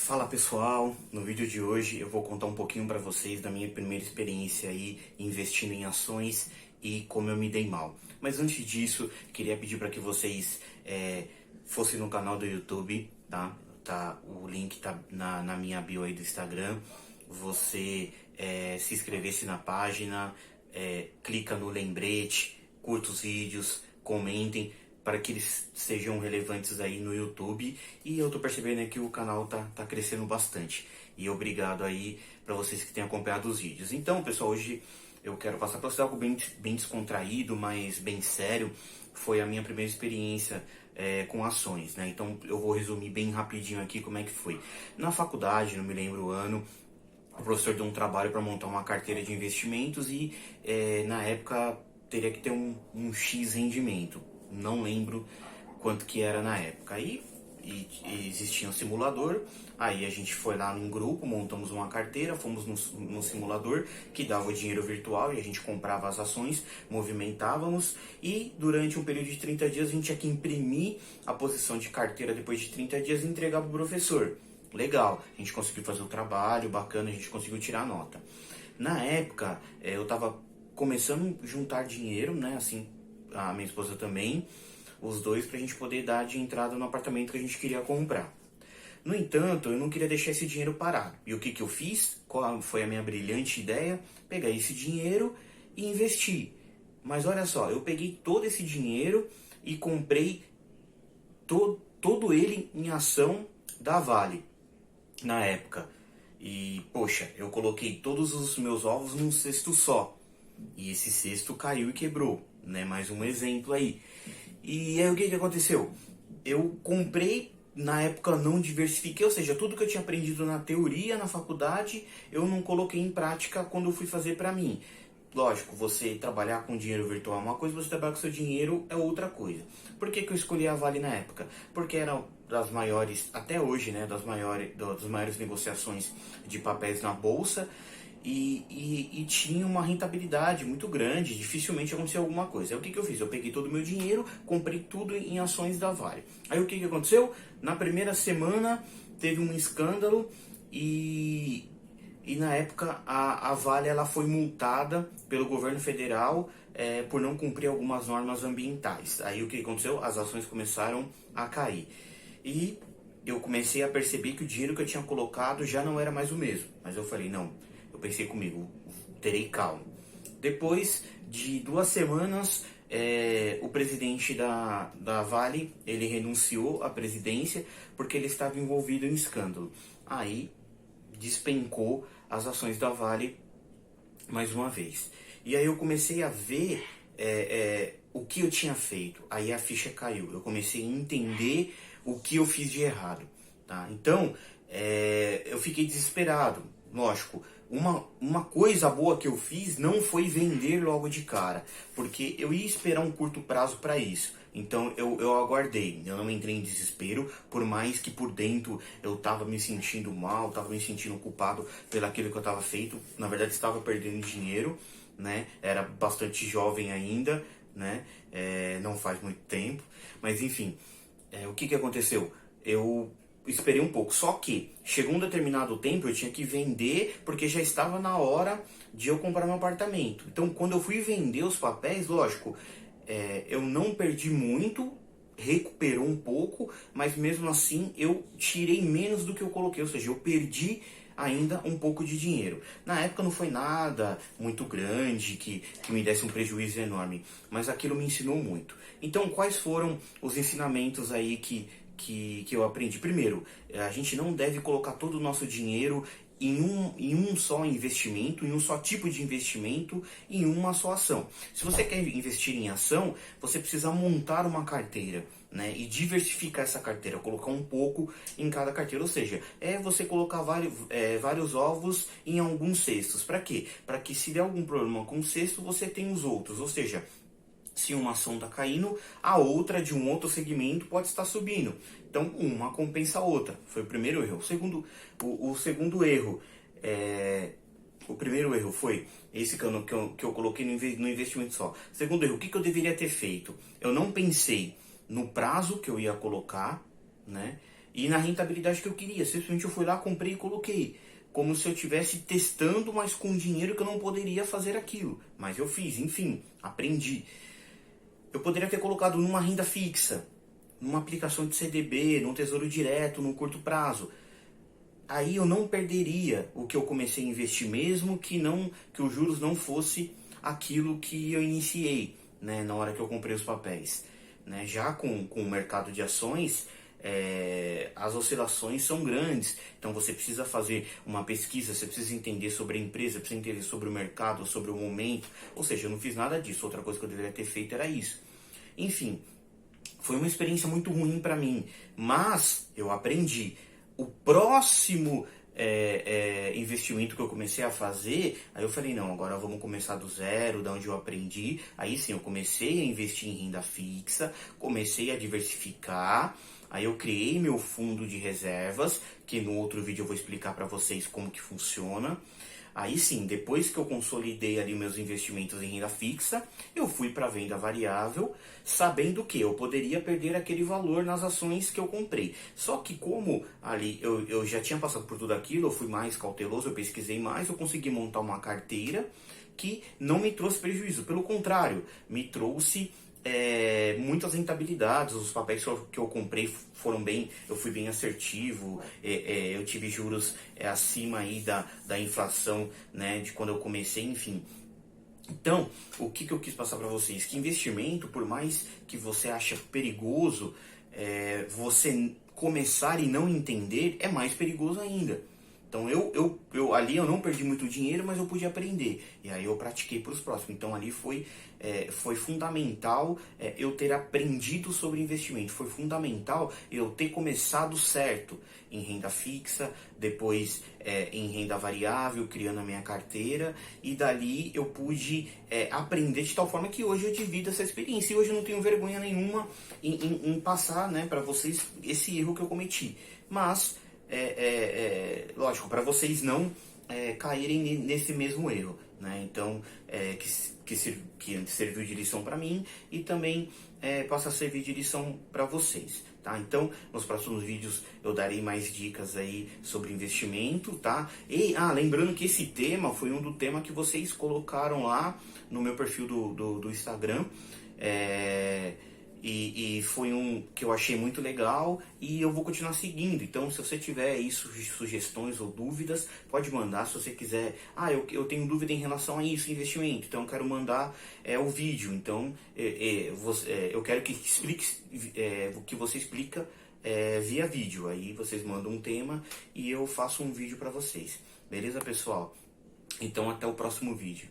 Fala pessoal, no vídeo de hoje eu vou contar um pouquinho para vocês da minha primeira experiência aí investindo em ações e como eu me dei mal. Mas antes disso, queria pedir para que vocês fossem no canal do YouTube, o link tá na minha bio aí do Instagram. Você se inscrevesse na página, clica no lembrete, curta os vídeos, comentem, para que eles sejam relevantes aí no YouTube. E eu tô percebendo que o canal tá crescendo bastante. E obrigado aí para vocês que têm acompanhado os vídeos. Então, pessoal, hoje eu quero passar para vocês algo bem descontraído, mas bem sério. Foi a minha primeira experiência com ações, né? Então eu vou resumir bem rapidinho aqui como é que foi. Na faculdade, não me lembro o ano, o professor deu um trabalho para montar uma carteira de investimentos e na época teria que ter um X rendimento. Não lembro quanto que era na época. Aí existia um simulador, aí a gente foi lá num grupo, montamos uma carteira, fomos no simulador que dava o dinheiro virtual e a gente comprava as ações, movimentávamos e durante um período de 30 dias a gente tinha que imprimir a posição de carteira depois de 30 dias e entregar para o professor. Legal, a gente conseguiu fazer o trabalho, bacana, a gente conseguiu tirar a nota. Na época, eu estava começando a juntar dinheiro, né, assim, a minha esposa também, os dois, pra gente poder dar de entrada no apartamento que a gente queria comprar. No entanto, eu não queria deixar esse dinheiro parado. E o que eu fiz? Qual foi a minha brilhante ideia? Pegar esse dinheiro e investir. Mas olha só, eu peguei todo esse dinheiro e comprei todo ele em ação da Vale, na época. E, poxa, eu coloquei todos os meus ovos num cesto só. E esse cesto caiu e quebrou, né? Mais um exemplo aí. E aí o que aconteceu? Eu comprei, na época não diversifiquei, ou seja, tudo que eu tinha aprendido na teoria, na faculdade, eu não coloquei em prática quando eu fui fazer pra mim. Lógico, você trabalhar com dinheiro virtual é uma coisa, você trabalhar com seu dinheiro é outra coisa. Por que eu escolhi a Vale na época? Porque era das maiores, até hoje, né, das maiores negociações de papéis na bolsa, e tinha uma rentabilidade muito grande, dificilmente acontecia alguma coisa. Aí o que eu fiz? Eu peguei todo o meu dinheiro, comprei tudo em ações da Vale. Aí o que aconteceu? Na primeira semana teve um escândalo e na época a Vale ela foi multada pelo governo federal por não cumprir algumas normas ambientais. Aí o que aconteceu? As ações começaram a cair. E eu comecei a perceber que o dinheiro que eu tinha colocado já não era mais o mesmo. Mas eu falei, não, eu pensei comigo, terei calma. Depois de 2 semanas, o presidente da Vale, ele renunciou à presidência porque ele estava envolvido em escândalo. Aí despencou as ações da Vale mais uma vez. E aí eu comecei a ver o que eu tinha feito. Aí a ficha caiu. Eu comecei a entender o que eu fiz de errado. Tá? Então, eu fiquei desesperado. Lógico, uma coisa boa que eu fiz não foi vender logo de cara, porque eu ia esperar um curto prazo para isso. Então eu aguardei, eu não entrei em desespero, por mais que por dentro eu estava me sentindo mal, estava me sentindo culpado pelaquilo que eu estava feito. Na verdade estava perdendo dinheiro, né? Era bastante jovem ainda, né? Não faz muito tempo, mas enfim, o que aconteceu? Eu esperei um pouco, só que chegou um determinado tempo eu tinha que vender porque já estava na hora de eu comprar meu apartamento. Então quando eu fui vender os papéis, lógico, eu não perdi muito, recuperou um pouco, mas mesmo assim eu tirei menos do que eu coloquei, ou seja, eu perdi ainda um pouco de dinheiro. Na época não foi nada muito grande que me desse um prejuízo enorme, mas aquilo me ensinou muito. Então quais foram os ensinamentos aí que eu aprendi? Primeiro, a gente não deve colocar todo o nosso dinheiro em um só investimento, em um só tipo de investimento, em uma só ação. Se você quer investir em ação, você precisa montar uma carteira, né, e diversificar essa carteira, colocar um pouco em cada carteira, ou seja, você colocar vários ovos em alguns cestos. Para quê? Para que se der algum problema com o cesto, você tem os outros, ou seja, se uma ação está caindo, a outra de um outro segmento pode estar subindo. Então, uma compensa a outra. Foi o primeiro erro. O segundo erro, o primeiro erro foi esse que eu coloquei no investimento só. Segundo erro, o que eu deveria ter feito? Eu não pensei no prazo que eu ia colocar, né? e na rentabilidade que eu queria. Simplesmente eu fui lá, comprei e coloquei. Como se eu estivesse testando, mas com dinheiro que eu não poderia fazer aquilo. Mas eu fiz, enfim, aprendi. Eu poderia ter colocado numa renda fixa, numa aplicação de CDB, num tesouro direto, num curto prazo. Aí eu não perderia o que eu comecei a investir, mesmo que os juros não fosse aquilo que eu iniciei, né, na hora que eu comprei os papéis. Né? Já com o mercado de ações, as oscilações são grandes, então você precisa fazer uma pesquisa, você precisa entender sobre a empresa, precisa entender sobre o mercado, sobre o momento. Ou seja, eu não fiz nada disso, outra coisa que eu deveria ter feito era isso. Enfim, foi uma experiência muito ruim para mim, mas eu aprendi. O próximo investimento que eu comecei a fazer, aí eu falei, não, agora vamos começar do zero, da onde eu aprendi. Aí sim, eu comecei a investir em renda fixa, comecei a diversificar, aí eu criei meu fundo de reservas, que no outro vídeo eu vou explicar para vocês como que funciona. Aí sim, depois que eu consolidei ali meus investimentos em renda fixa, eu fui para venda variável, sabendo que eu poderia perder aquele valor nas ações que eu comprei. Só que como ali eu já tinha passado por tudo aquilo, eu fui mais cauteloso, eu pesquisei mais, eu consegui montar uma carteira que não me trouxe prejuízo. Pelo contrário, me trouxe muitas rentabilidades. Os papéis que eu comprei foram bem, eu fui bem assertivo, eu tive juros acima aí da inflação, né, de quando eu comecei, enfim. Então, o que eu quis passar para vocês? Que investimento, por mais que você ache perigoso, você começar e não entender é mais perigoso ainda. Então ali eu não perdi muito dinheiro, mas eu pude aprender. E aí eu pratiquei para os próximos. Então ali foi fundamental eu ter aprendido sobre investimento. Foi fundamental eu ter começado certo em renda fixa, depois em renda variável, criando a minha carteira. E dali eu pude aprender de tal forma que hoje eu divido essa experiência. E hoje eu não tenho vergonha nenhuma em passar, né, para vocês esse erro que eu cometi. Mas lógico, para vocês não caírem nesse mesmo erro, né? Então, que serviu de lição para mim e também possa servir de lição para vocês, tá? Então, nos próximos vídeos eu darei mais dicas aí sobre investimento, tá? E, lembrando que esse tema foi um do tema que vocês colocaram lá no meu perfil do Instagram, e foi um que eu achei muito legal e eu vou continuar seguindo. Então, se você tiver aí sugestões ou dúvidas, pode mandar. Se você quiser, eu tenho dúvida em relação a isso, investimento, então eu quero mandar o vídeo. Então, eu quero que explique, o que você explica via vídeo. Aí vocês mandam um tema e eu faço um vídeo para vocês. Beleza, pessoal? Então, até o próximo vídeo.